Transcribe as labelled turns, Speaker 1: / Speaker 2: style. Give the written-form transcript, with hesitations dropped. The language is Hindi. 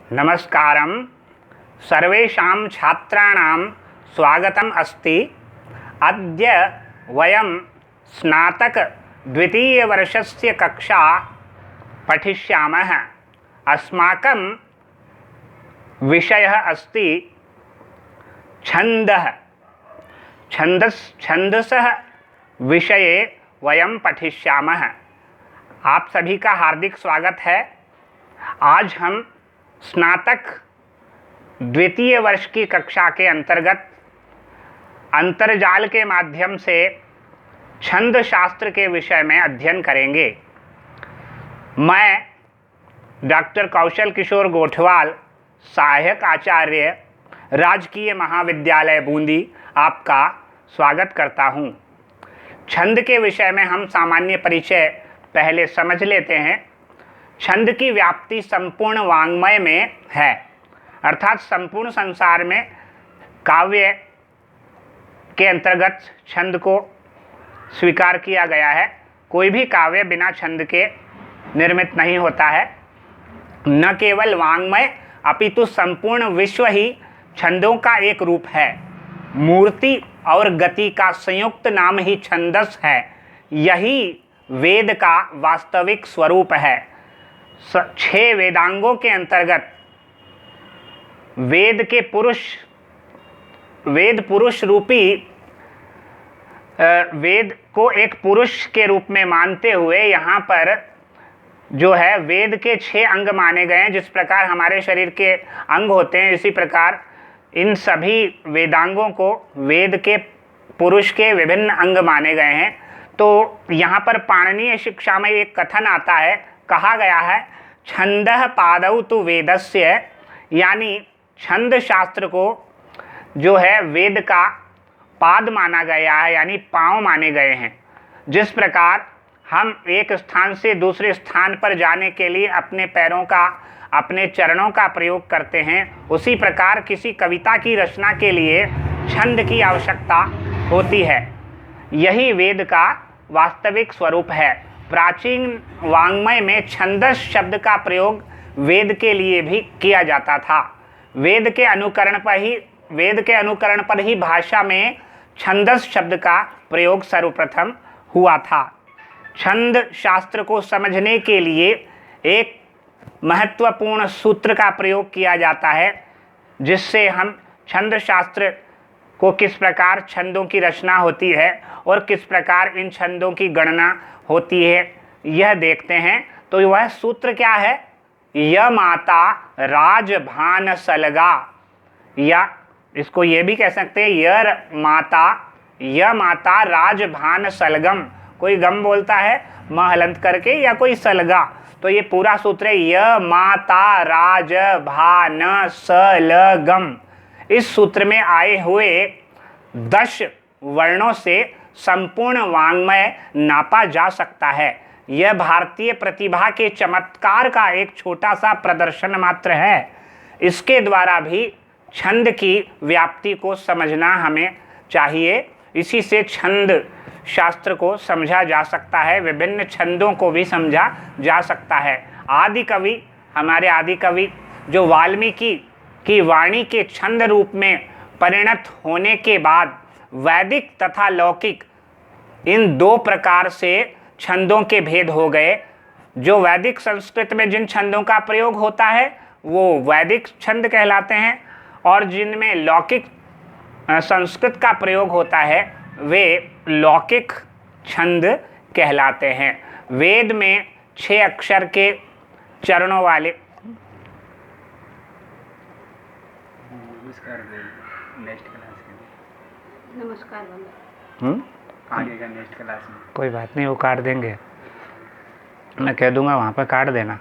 Speaker 1: नमस्कारं सर्वेषां छात्राणां स्वागतम् अस्ति। अद्य वयं स्नातक द्वितीयवर्षस्य कक्षा पठिष्यामः। अस्माकं विषयः अस्ति छन्दः। छन्दसः विषये वयं पठिष्यामः। आप सभी का हार्दिक स्वागत है। आज हम स्नातक द्वितीय वर्ष की कक्षा के अंतर्गत अंतर्जाल के माध्यम से छंद शास्त्र के विषय में अध्ययन करेंगे। मैं डॉक्टर कौशल किशोर गोठवाल, सहायक आचार्य, राजकीय महाविद्यालय बूंदी, आपका स्वागत करता हूं। छंद के विषय में हम सामान्य परिचय पहले समझ लेते हैं। छंद की व्याप्ति संपूर्ण वाङ्मय में है, अर्थात संपूर्ण संसार में काव्य के अंतर्गत छंद को स्वीकार किया गया है। कोई भी काव्य बिना छंद के निर्मित नहीं होता है। न केवल वाङ्मय अपितु संपूर्ण विश्व ही छंदों का एक रूप है। मूर्ति और गति का संयुक्त नाम ही छंदस है। यही वेद का वास्तविक स्वरूप है। 6 वेदांगों के अंतर्गत वेद पुरुष रूपी वेद को एक पुरुष के रूप में मानते हुए यहाँ पर जो है वेद के 6 अंग माने गए हैं। जिस प्रकार हमारे शरीर के अंग होते हैं, इसी प्रकार इन सभी वेदांगों को वेद के पुरुष के विभिन्न अंग माने गए हैं। तो यहाँ पर पाणिनीय शिक्षा में एक कथन आता है, कहा गया है छंदः पादौ तु वेदस्य, यानी छंद शास्त्र को जो है वेद का पाद माना गया है, यानी पांव माने गए हैं। जिस प्रकार हम एक स्थान से दूसरे स्थान पर जाने के लिए अपने पैरों का, अपने चरणों का प्रयोग करते हैं, उसी प्रकार किसी कविता की रचना के लिए छंद की आवश्यकता होती है। यही वेद का वास्तविक स्वरूप है। प्राचीन वाङ्मय में छंदस शब्द का प्रयोग वेद के लिए भी किया जाता था। वेद के अनुकरण पर ही भाषा में छंदस शब्द का प्रयोग सर्वप्रथम हुआ था। छंद शास्त्र को समझने के लिए एक महत्वपूर्ण सूत्र का प्रयोग किया जाता है, जिससे हम छंद शास्त्र को किस प्रकार छंदों की रचना होती है और किस प्रकार इन छंदों की गणना होती है यह देखते हैं। तो वह सूत्र क्या है? य माता राजभान सलगा, या इसको ये भी कह सकते हैं य माता राजभान सलगम। कोई गम बोलता है म हलंत करके, या कोई सलगा, तो ये पूरा सूत्र है य माता राजभान सलगम। इस सूत्र में आए हुए 10 वर्णों से संपूर्ण वाङ्मय नापा जा सकता है। यह भारतीय प्रतिभा के चमत्कार का एक छोटा सा प्रदर्शन मात्र है। इसके द्वारा भी छंद की व्याप्ति को समझना हमें चाहिए। इसी से छंद शास्त्र को समझा जा सकता है, विभिन्न छंदों को भी समझा जा सकता है। हमारे आदि कवि जो वाल्मीकि की वाणी के छंद रूप में परिणत होने के बाद वैदिक तथा लौकिक इन 2 प्रकार से छंदों के भेद हो गए। जो वैदिक संस्कृत में जिन छंदों का प्रयोग होता है वो वैदिक छंद कहलाते हैं, और जिनमें लौकिक संस्कृत का प्रयोग होता है वे लौकिक छंद कहलाते हैं। वेद में 6 अक्षर के चरणों वाले
Speaker 2: नमस्कार
Speaker 1: आगे का नेक्स्ट क्लास में कोई बात नहीं, वो काट देंगे। मैं कह दूंगा वहाँ पर काट देना।